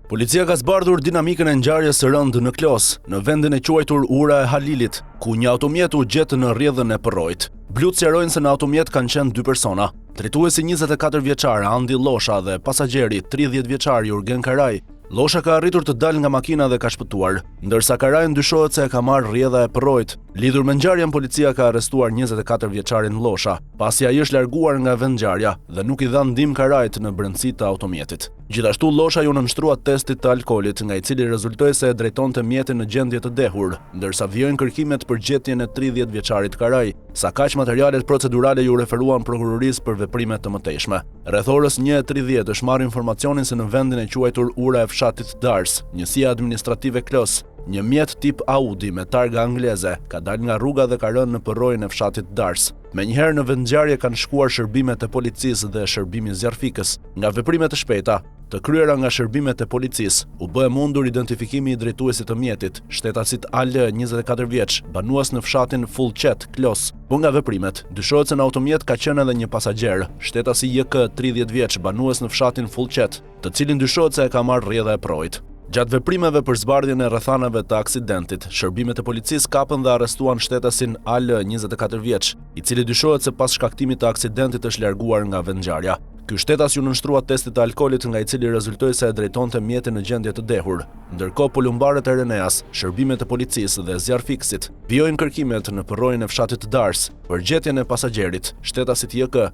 Policia ka zbardhur dinamikën e ngjarjes së rëndë në Klos, në vendin e quajtur Ura e Halilit, ku një automjet u gjet në rrjedhën e Përrojt. Blut sqarojnë se në automjet kanë qenë 2 persona. Drejtuesi 24 vjeçar Andi Llosha dhe pasagjeri 30 vjeçar Jurgen Karaj. Llosha ka arritur të dalë nga makina dhe ka shpëtuar, ndërsa Karaj ndyshohet se e ka marrë rrjedha e Përrojt. Lidhur me ngjarjen, policia ka arrestuar 24 vjeçarin Llosha, pasi ai është larguar nga vendngjarja dhe nuk i dha ndihmë Karajt në brendësi të automjetit. Gjithashtu Llosha ju nënshtrua testit të alkoolit, nga i cili rezultoi se e drejtonte mjetin në gjendje të dehur, ndërsa vijojnë kërkimet për gjetjen e 30 vjeçarit Karaj. Sa kaq materialet procedurale ju referuan prokurorisë për veprime të mëtejshme. Rreth orës 1:30 është marrë informacionin se në vendin e quajtur Ura e fshatit Dars, njësia administrative Klos, një mjet tip Audi me targa angleze ka dalë nga rruga dhe ka rënë në përrojën e fshatit Dars. Menjëherë në vendngjarje kanë shkuar shërbimet e policisë dhe shërbimi zjarfikës. Nga veprimet e shpejta të kryera nga shërbimet e policisë, u bë mundur identifikimi i drejtuesit të mjetit, shtetasit AL, 24 vjeç, banues në fshatin Fullqet, Klos. Po nga veprimet, dyshohet se në automjet ka qenë edhe një pasagjer, shtetasi JK, 30 vjeç, banues në fshatin Fullqet, të cilin dyshohet se e ka marrë rrjedha e Përrojt. Gjatë veprimeve për zbardhjen e rrethanave të aksidentit, shërbimet e policisë kapën dhe arrestuan shtetasin AL, 24 vjeç, i cili dyshohet se pas shkaktimit të aksidentit është larguar nga vendngjarja. Ky shtetas ju nënshtrua testit të alkoolit, nga i cili rezultoi se e drejtonte mjetin në gjendje të dehur. Ndërkohë polumbarët e Reneas, shërbimet e policisë dhe zjarfikësit vijojnë kërkimet në përrojën e fshatit Dars për gjetjen e pasagjerit, shtetasit JK,